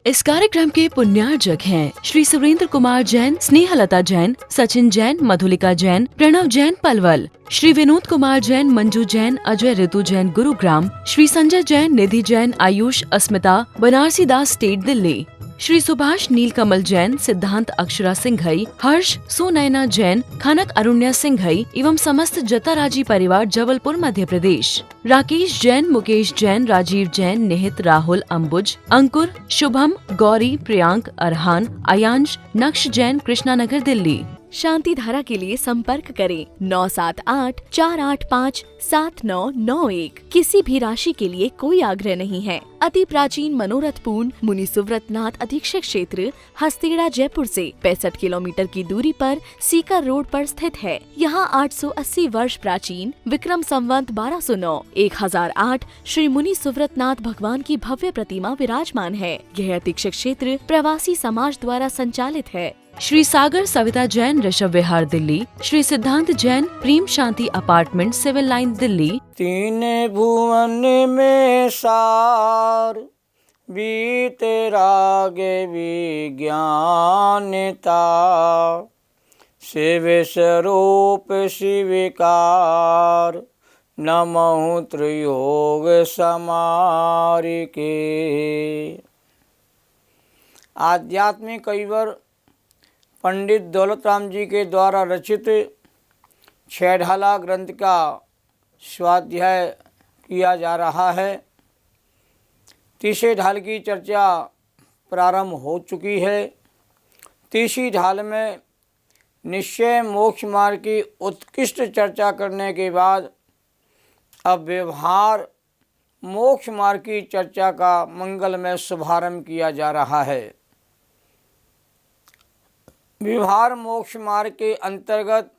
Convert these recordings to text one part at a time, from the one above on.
इस कार्यक्रम के पुण्यार्जक हैं श्री सुरेंद्र कुमार जैन, स्नेहलता जैन, सचिन जैन, मधुलिका जैन, प्रणव जैन पलवल, श्री विनोद कुमार जैन, मंजू जैन, अजय ऋतु जैन गुरुग्राम, श्री संजय जैन, निधि जैन, आयुष, अस्मिता, बनारसी दास स्टेट दिल्ली, श्री सुभाष नीलकमल जैन, सिद्धांत अक्षरा सिंघई, हर्ष सुनैना जैन, खनक अरुण्या सिंघई एवं समस्त जताराजी परिवार जबलपुर मध्य प्रदेश, राकेश जैन, मुकेश जैन, राजीव जैन, निहित, राहुल, अंबुज, अंकुर, शुभम, गौरी, प्रियांक, अरहान, अयांश, नक्श जैन, कृष्णानगर दिल्ली। शांति धारा के लिए संपर्क करें 9784857991। किसी भी राशि के लिए कोई आग्रह नहीं है। अति प्राचीन मनोरथपूर्ण मुनि सुव्रत नाथ अधीक्षक क्षेत्र हस्तेड़ा जयपुर से 65 किलोमीटर की दूरी पर सीकर रोड पर स्थित है। यहाँ 880 वर्ष प्राचीन विक्रम संवत 1209 1008 श्री मुनि सुव्रत नाथ भगवान की भव्य प्रतिमा विराजमान है। यह अधीक्षक क्षेत्र प्रवासी समाज द्वारा संचालित है। श्री सागर सविता जैन, ऋषभ विहार दिल्ली, श्री सिद्धांत जैन, प्रेम शांति अपार्टमेंट, सिविल लाइन दिल्ली। तीन भुवन में सार बीते रागे विज्ञानता, शिव स्वरूप शिविकार, नमः त्रियोग समारिके। आध्यात्मिक कविवर पंडित दौलत राम जी के द्वारा रचित छेढाला ग्रंथ का स्वाध्याय किया जा रहा है। तीसरे ढाल की चर्चा प्रारंभ हो चुकी है। तीसरी ढाल में निश्चय मोक्ष मार्ग की उत्कृष्ट चर्चा करने के बाद अब व्यवहार मोक्ष मार्ग की चर्चा का मंगलमय शुभारंभ किया जा रहा है। व्यवहार मोक्ष मार्ग के अंतर्गत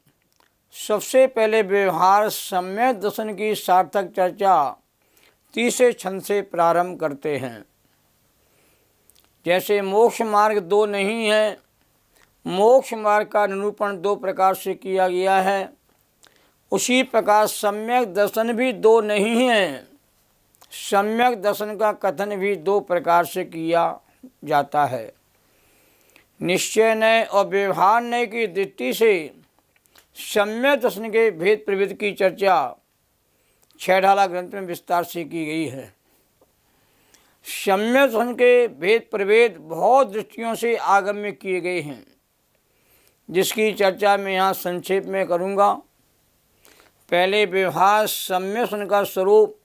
सबसे पहले व्यवहार सम्यक दर्शन की सार्थक चर्चा तीसरे छंद से प्रारंभ करते हैं। जैसे मोक्ष मार्ग दो नहीं है, मोक्ष मार्ग का निरूपण दो प्रकार से किया गया है, उसी प्रकार सम्यक दर्शन भी दो नहीं है, सम्यक दर्शन का कथन भी दो प्रकार से किया जाता है। निश्चय नय और व्यवहार नय की दृष्टि से सम्यक दर्शन के भेद प्रभेद की चर्चा छेढाला ग्रंथ में विस्तार से की गई है। सम्यक दर्शन के भेद प्रभेद बहुत दृष्टियों से आगम्य किए गए हैं, जिसकी चर्चा मैं यहाँ संक्षेप में करूँगा। पहले व्यवहार सम्यक दर्शन का स्वरूप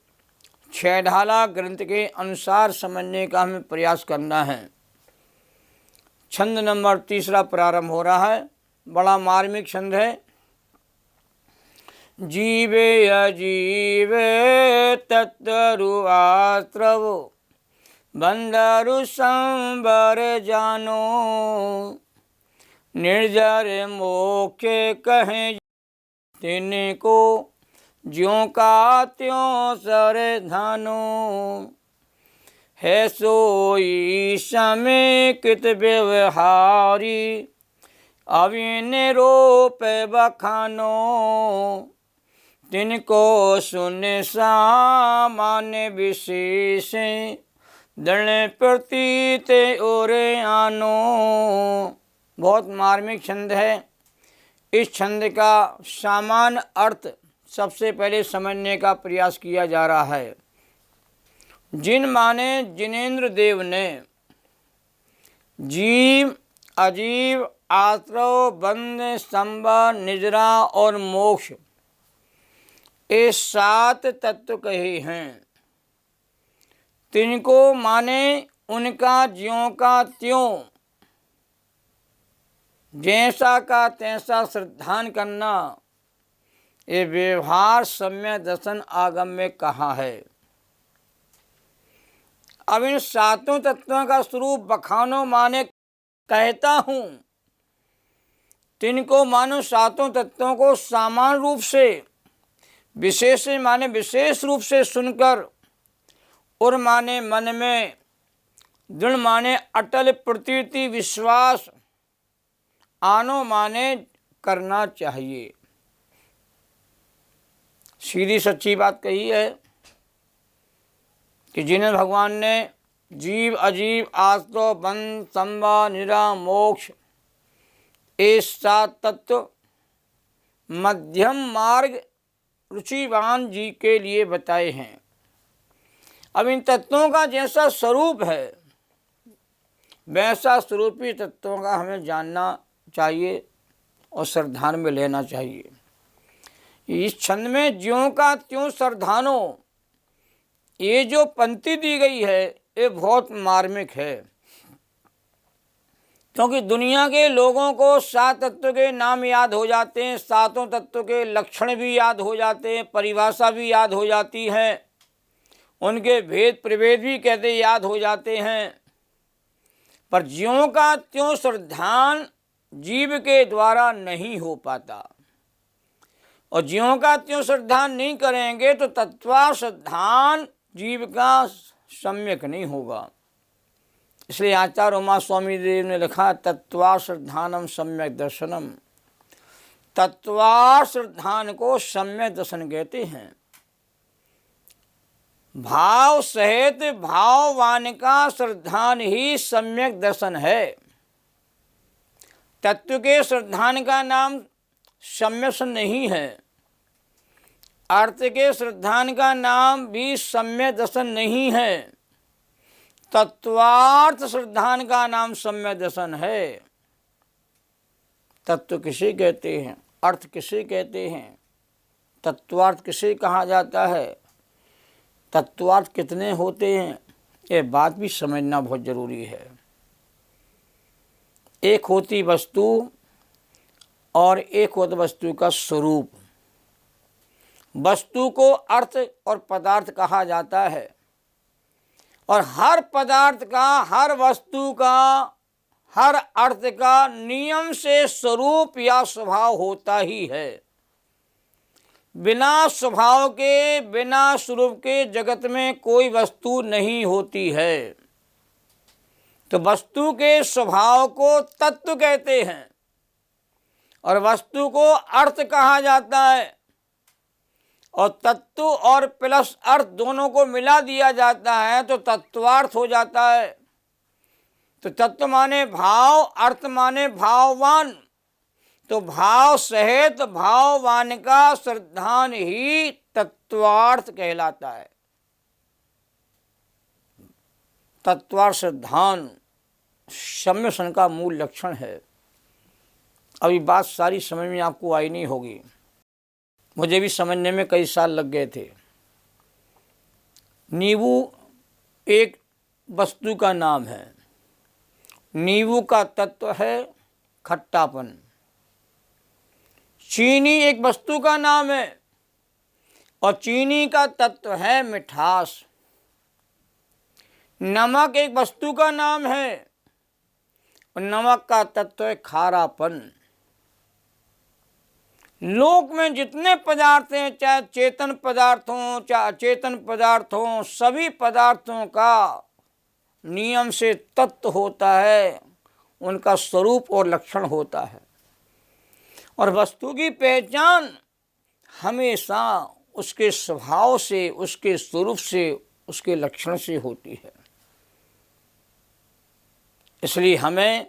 छेढाला ग्रंथ के अनुसार समझने का हमें प्रयास करना है। छंद नंबर तीसरा प्रारंभ हो रहा है। बड़ा मार्मिक छंद है। जीवे अजीवे तत्तरुआस्त्रव बंदरु संबर जानो, निर्जर मोक्ष कहें तिनको, ज्यों का त्यों सर धानो। है सोई समेकित व्यवहारी, अविनिरोप बखानो, तिनको सुन सामान्य विशेष, दृढ़ प्रतीत और आनो। बहुत मार्मिक छंद है। इस छंद का सामान्य अर्थ सबसे पहले समझने का प्रयास किया जा रहा है। जिन माने जिनेन्द्र देव ने जीव, अजीव, आश्रव, बंध, स्तंभ, निजरा और मोक्ष ये 7 तत्व कहे हैं। तिनको माने उनका ज्यों का त्यों, जैसा का तैसा श्रद्धान करना, ये व्यवहार सम्यक दर्शन आगम में कहा है। अब इन 7 तत्वों का स्वरूप बखानो माने कहता हूँ, तिनको मानो 7 तत्वों को सामान्य रूप से, विशेष माने विशेष रूप से सुनकर, और माने मन में, दृढ़ माने अटल प्रतीति विश्वास, आनो माने करना चाहिए। सीधी सच्ची बात कही है कि जिन्हें भगवान ने जीव अजीव आस्तो बंध संवा निरा मोक्ष ऐसा तत्व मध्यम मार्ग रुचिवान जी के लिए बताए हैं। अब इन तत्वों का जैसा स्वरूप है वैसा स्वरूपी तत्वों का हमें जानना चाहिए और श्रद्धान में लेना चाहिए। इस छंद में ज्यों का त्यों श्रद्धानो, ये जो पंक्ति दी गई है ये बहुत मार्मिक है, क्योंकि दुनिया के लोगों को सात तत्व के नाम याद हो जाते हैं, सातों तत्व के लक्षण भी याद हो जाते हैं, परिभाषा भी याद हो जाती है, उनके भेद प्रभेद भी कहते याद हो जाते हैं, पर ज्यों का त्यों श्रद्धान जीव के द्वारा नहीं हो पाता। और ज्यों का त्यों श्रद्धान नहीं करेंगे तो तत्वा श्रद्धान जीव का सम्यक नहीं होगा। इसलिए आचार्य उमा स्वामी देव ने लिखा तत्वा श्रद्धानम सम्यक दर्शनम। तत्वा श्रद्धान को सम्यक दर्शन कहते हैं। भाव सहित भाववान का श्रद्धान ही सम्यक दर्शन है। तत्व के श्रद्धान का नाम सम्यक नहीं है, अर्थ के श्रद्धान का नाम भी सम्यक दर्शन नहीं है, तत्वार्थ श्रद्धान का नाम सम्यक दर्शन है। तत्व किसे कहते हैं, अर्थ किसे कहते हैं, तत्वार्थ किसे कहा जाता है, तत्वार्थ कितने होते हैं, ये बात भी समझना बहुत जरूरी है। एक होती वस्तु और एक होता वस्तु का स्वरूप। वस्तु को अर्थ और पदार्थ कहा जाता है, और हर पदार्थ का, हर वस्तु का, हर अर्थ का नियम से स्वरूप या स्वभाव होता ही है। बिना स्वभाव के, बिना स्वरूप के जगत में कोई वस्तु नहीं होती है। तो वस्तु के स्वभाव को तत्व कहते हैं और वस्तु को अर्थ कहा जाता है, और तत्व और प्लस अर्थ दोनों को मिला दिया जाता है तो तत्वार्थ हो जाता है। तो तत्व माने भाव, अर्थ माने भाववान, तो भाव सहित भाववान का श्रद्धान ही तत्वार्थ कहलाता है। तत्वार्थ श्रद्धान सम्यसन का मूल लक्षण है। अभी बात सारी समझ में आपको आई नहीं होगी, मुझे भी समझने में कई साल लग गए थे। नींबू एक वस्तु का नाम है। नींबू का तत्व है खट्टापन। चीनी एक वस्तु का नाम है और चीनी का तत्व है मिठास। नमक एक वस्तु का नाम है और नमक का तत्व है खारापन। लोक में जितने पदार्थ हैं, चाहे चेतन पदार्थ हों चाहे अचेतन पदार्थ हों, सभी पदार्थों का नियम से तत्व होता है, उनका स्वरूप और लक्षण होता है। और वस्तु की पहचान हमेशा उसके स्वभाव से, उसके स्वरूप से, उसके लक्षण से होती है। इसलिए हमें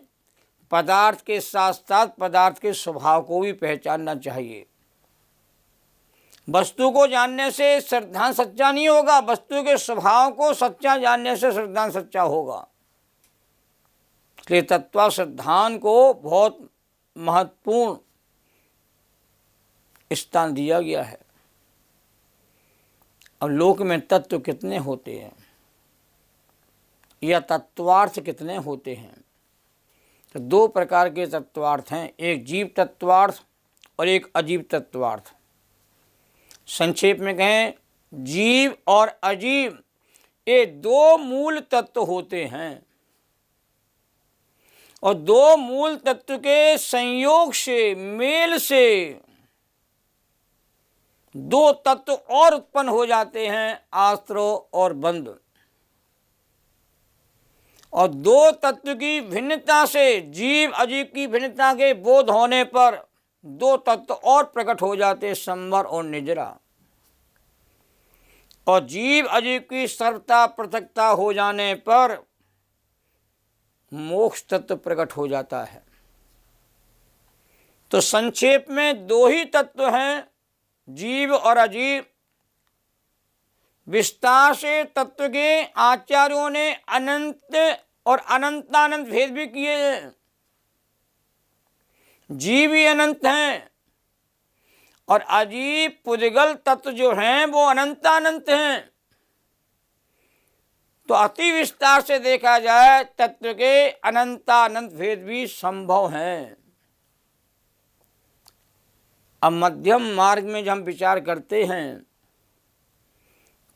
पदार्थ के साथ साथ पदार्थ के स्वभाव को भी पहचानना चाहिए। वस्तु को जानने से श्रद्धान सच्चा नहीं होगा, वस्तु के स्वभाव को सच्चा जानने से श्रद्धान सच्चा होगा। इसलिए तत्व श्रद्धान को बहुत महत्वपूर्ण स्थान दिया गया है। अब लोक में तत्व कितने होते हैं या तत्वार्थ कितने होते हैं? तो दो प्रकार के तत्वार्थ हैं, एक जीव तत्वार्थ और एक अजीव तत्वार्थ। संक्षेप में कहें, जीव और अजीव ये दो मूल तत्व होते हैं, और दो मूल तत्व के संयोग से, मेल से दो तत्व और उत्पन्न हो जाते हैं, आश्रो और बंध। और दो तत्व की भिन्नता से, जीव अजीव की भिन्नता के बोध होने पर दो तत्व और प्रकट हो जाते, संवर और निजरा। और जीव अजीव की सर्वता पृथकता हो जाने पर मोक्ष तत्व प्रकट हो जाता है। तो संक्षेप में दो ही तत्व हैं, जीव और अजीव। विस्तार से तत्व के आचार्यों ने अनंत और अनंतानंत भेद भी किए हैं। जीव ही अनंत हैं और अजीब पुद्गल तत्व जो हैं वो अनंतानंत हैं। तो अति विस्तार से देखा जाए तत्व के अनंतानंत भेद भी संभव हैं। अब मध्यम मार्ग में जब हम विचार करते हैं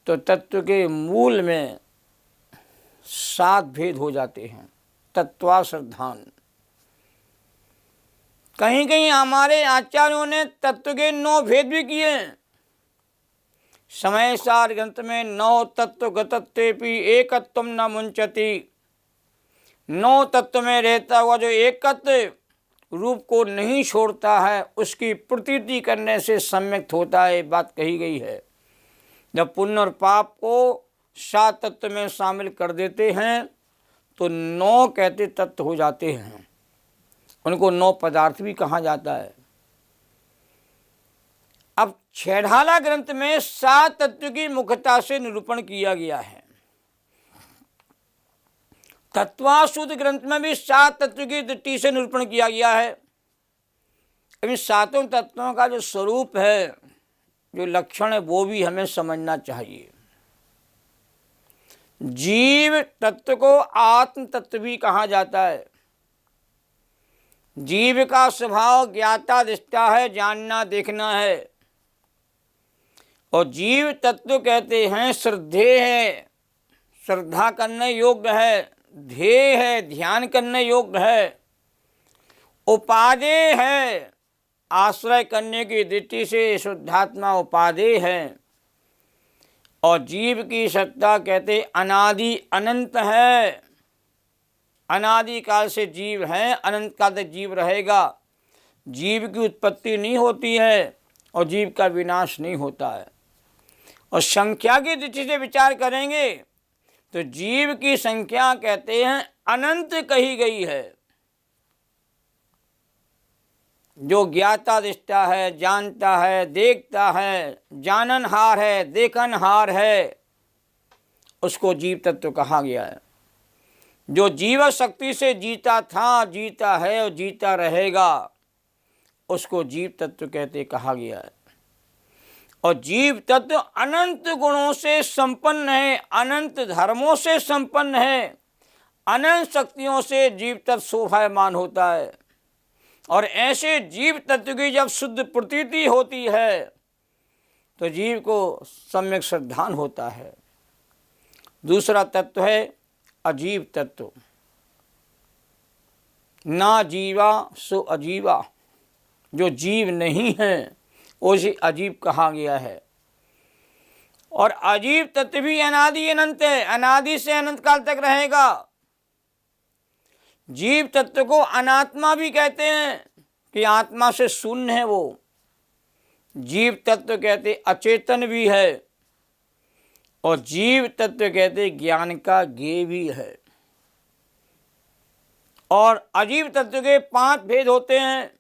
तो तत्व के मूल में 7 भेद हो जाते हैं। तत्वाश्रद्धान, कहीं कहीं हमारे आचार्यों ने तत्व के 9 भेद भी किए हैं। समय सार ग्रंथ में 9 तत्व गतत्वेपि एकत्वम न मुंचति, 9 तत्व में रहता हुआ जो एकत्व रूप को नहीं छोड़ता है उसकी प्रतीति करने से सम्यक होता है, बात कही गई है। जब पुण्य और पाप को 7 तत्व में शामिल कर देते हैं तो 9 कहते तत्व हो जाते हैं, उनको 9 पदार्थ भी कहा जाता है। अब छेढ़ाला ग्रंथ में 7 तत्व की मुख्यता से निरूपण किया गया है। तत्वाशुद्ध ग्रंथ में भी 7 तत्व की दृष्टि से निरूपण किया गया है। इन 7 तत्वों का जो स्वरूप है, जो लक्षण है, वो भी हमें समझना चाहिए। जीव तत्व को आत्म तत्व भी कहा जाता है। जीव का स्वभाव ज्ञाता दृष्टा है, जानना देखना है। और जीव तत्व कहते हैं श्रद्धेय है, श्रद्धा करने योग्य है, ध्येय है, ध्यान करने योग्य है, उपादेय है, आश्रय करने की दृष्टि से शुद्धात्मा उपादेय है। और जीव की सत्ता कहते अनादि अनंत है। अनादि काल से जीव है, अनंत काल तक जीव रहेगा। जीव की उत्पत्ति नहीं होती है और जीव का विनाश नहीं होता है। और संख्या की दृष्टि से विचार करेंगे तो जीव की संख्या कहते हैं अनंत कही गई है। जो ज्ञाता दृष्टा है, जानता है, देखता है, जाननहार है, देखनहार है, उसको जीव तत्व कहा गया है। जो जीव शक्ति से जीता था, जीता है और जीता रहेगा, उसको जीव तत्व कहते कहा गया है। और जीव तत्व अनंत गुणों से संपन्न है, अनंत धर्मों से संपन्न है, अनंत शक्तियों से जीव तत्व शोभायमान होता है। और ऐसे जीव तत्व की जब शुद्ध प्रतीति होती है तो जीव को सम्यक श्रद्धान होता है। दूसरा तत्व है अजीव तत्व। ना जीवा सो अजीवा, जो जीव नहीं है उसे अजीब कहा गया है। और अजीब तत्व भी अनादि अनंत है, अनादि से अनंत काल तक रहेगा। जीव तत्व को अनात्मा भी कहते हैं कि आत्मा से शून्य है वो। जीव तत्व कहते अचेतन भी है और जीव तत्व कहते ज्ञान का ज्ञेय भी है। और अजीव तत्व के 5 भेद होते हैं।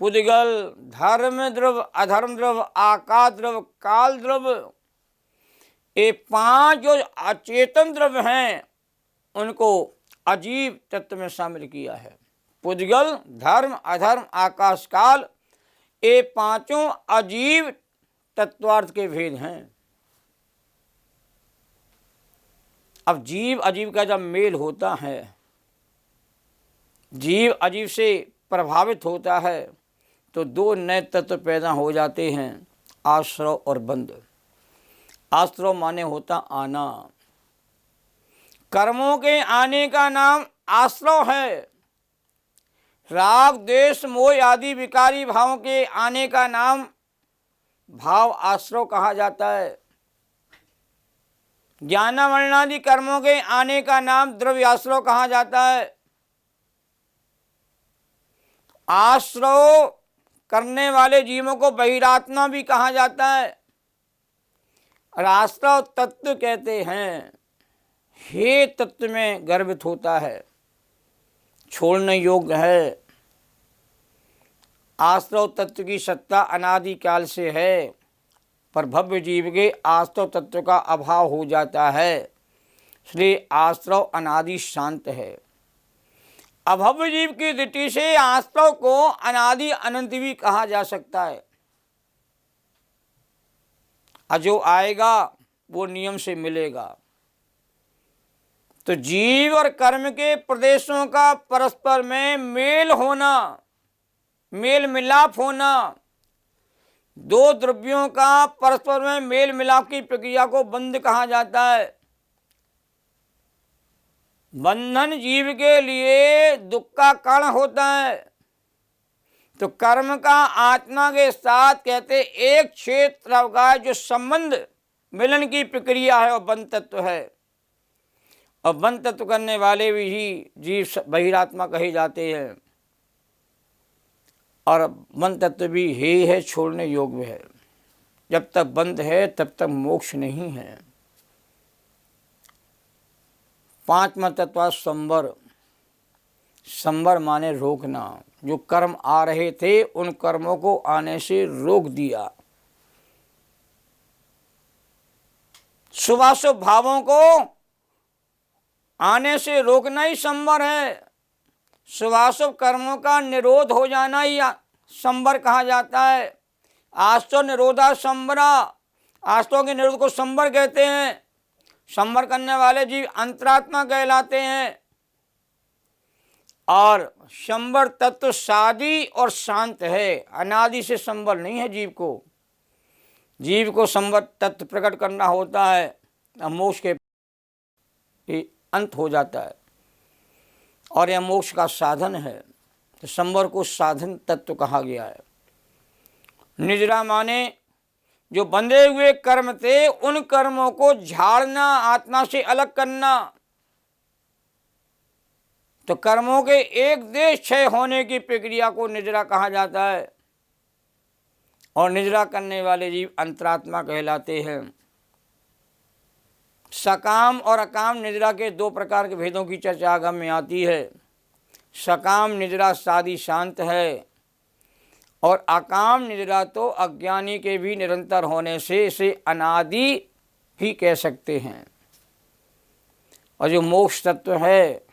पुद्गल, धर्म द्रव, अधर्म द्रव, आकाश द्रव, काल द्रव। ये 5 जो अचेतन द्रव्य हैं उनको अजीव तत्व में शामिल किया है। पुद्गल, धर्म, अधर्म, आकाश, काल, ये 5 अजीव तत्वार्थ के भेद हैं। अब जीव अजीव का जब मेल होता है, जीव अजीव से प्रभावित होता है तो 2 नए तत्व पैदा हो जाते हैं, आश्रव और बंध। आश्रव माने होता आना। कर्मों के आने का नाम आश्रव है। राग, द्वेष, मोह आदि विकारी भावों के आने का नाम भाव आश्रव कहा जाता है। ज्ञानावरणादि कर्मों के आने का नाम द्रव्य आश्रव कहा जाता है। आश्रव करने वाले जीवों को बहिरात्मा भी कहा जाता है। और आश्रव तत्व कहते हैं हे तत्व में गर्भित होता है, छोड़ने योग्य है। आश्रव तत्व की सत्ता अनादिकाल से है, पर भव्य जीव के आश्रव तत्व का अभाव हो जाता है, इसलिए आश्रव अनादि शांत है। अभव्य जीव की दृष्टि से आश्रव को अनादि अनंत भी कहा जा सकता है। जो आएगा वो नियम से मिलेगा। तो जीव और कर्म के प्रदेशों का परस्पर में मेल होना, मेल मिलाप होना, दो द्रव्यों का परस्पर में मेल मिलाप की प्रक्रिया को बंध कहा जाता है। बंधन जीव के लिए दुख का कारण होता है। तो कर्म का आत्मा के साथ कहते एक क्षेत्र का जो संबंध मिलन की प्रक्रिया है वो बंध तत्व है। और बंध तत्व करने वाले भी ही जीव बहिरात्मा कहे जाते हैं। और बंध तत्व भी हे है, छोड़ने योग्य है। जब तक बंध है तब तक मोक्ष नहीं है। पांचवा तत्व संवर। संवर माने रोकना। जो कर्म आ रहे थे उन कर्मों को आने से रोक दिया। शुभाशुभ भावों को आने से रोकना ही संवर है। शुभाशुभ कर्मों का निरोध हो जाना ही संवर कहा जाता है। आस्तो निरोधा संवरा। आस्तों के निरोध को संवर कहते हैं। संवर करने वाले जीव अंतरात्मा कहलाते हैं। और संवर तत्व सादी और शांत है। अनादि से संवर नहीं है जीव को। जीव को संवर तत्व प्रकट करना होता है, मोक्ष के अंत हो जाता है और यह मोक्ष का साधन है। तो संवर को साधन तत्व कहा गया है। निजरा माने जो बंधे हुए कर्म थे उन कर्मों को झाड़ना, आत्मा से अलग करना। तो कर्मों के एक देश क्षय होने की प्रक्रिया को निजरा कहा जाता है। और निजरा करने वाले जीव अंतरात्मा कहलाते हैं। सकाम और अकाम निजरा के दो प्रकार के भेदों की चर्चा आगम में आती है। सकाम निजरा सादी शांत है और अकाम निजरा तो अज्ञानी के भी निरंतर होने से इसे अनादि ही कह सकते हैं। और जो मोक्ष तत्व है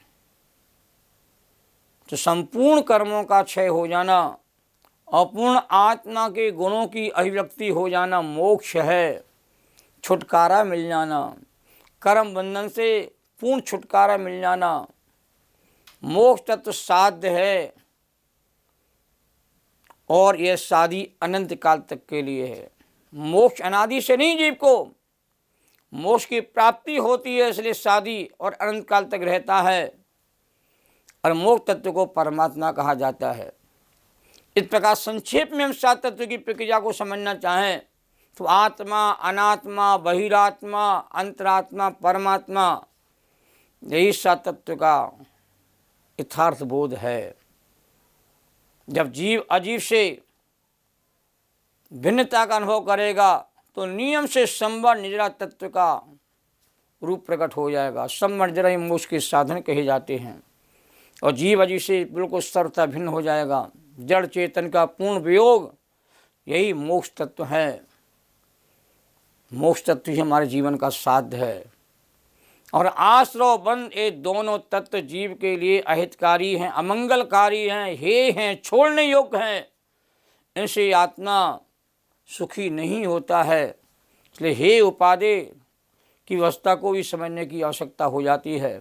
तो संपूर्ण कर्मों का क्षय हो जाना, अपूर्ण आत्मा के गुणों की अभिव्यक्ति हो जाना मोक्ष है। छुटकारा मिल जाना, कर्म बंधन से पूर्ण छुटकारा मिल जाना मोक्ष तत्व साध्य है। और यह सादी अनंत काल तक के लिए है। मोक्ष अनादि से नहीं, जीव को मोक्ष की प्राप्ति होती है इसलिए सादी और अनंत काल तक रहता है। और मोक्ष तत्व को परमात्मा कहा जाता है। इस प्रकार संक्षेप में हम सात तत्व की प्रक्रिया को समझना चाहें तो आत्मा, अनात्मा, बहिरात्मा, अंतरात्मा, परमात्मा, यही सात तत्व का यथार्थ बोध है। जब जीव अजीव से भिन्नता का अनुभव करेगा तो नियम से संवर निजरा तत्व का रूप प्रकट हो जाएगा। संवर निजरा ही मोक्ष के साधन कहे जाते हैं। और जीव अजीव से बिल्कुल सर्वथा भिन्न हो जाएगा। जड़ चेतन का पूर्ण वियोग यही मोक्ष तत्व है। मोक्ष तत्व ही हमारे जीवन का साध्य है। और आश्रव बंध ये दोनों तत्व जीव के लिए अहितकारी हैं, अमंगलकारी हैं, हे हैं, छोड़ने योग्य हैं। इनसे आत्मा सुखी नहीं होता है। इसलिए हे उपादेय की अवस्था को भी समझने की आवश्यकता हो जाती है।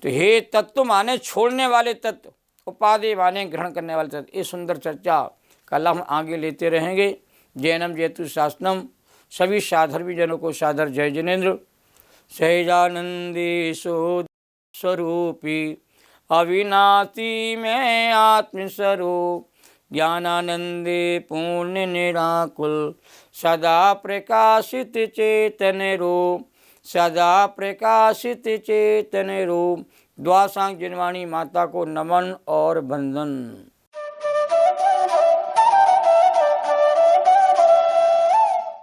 तो हे तत्व माने छोड़ने वाले तत्व, उपादेय माने ग्रहण करने वाले तत्व। ये सुंदर चर्चा कल हम आगे लेते रहेंगे। जैनम जयतु शासनम। सभी साधर्मी जनों को सादर जय जिनेन्द्र। सहजानंदेशो स्वरूपी अविनाशी में आत्मस्वरूप ज्ञानानंदे पूर्ण निराकुल सदा प्रकाशित चेतन रूप, सदा प्रकाशित चेतन रूप। द्वासांग जिनवाणी माता को नमन और वंदन।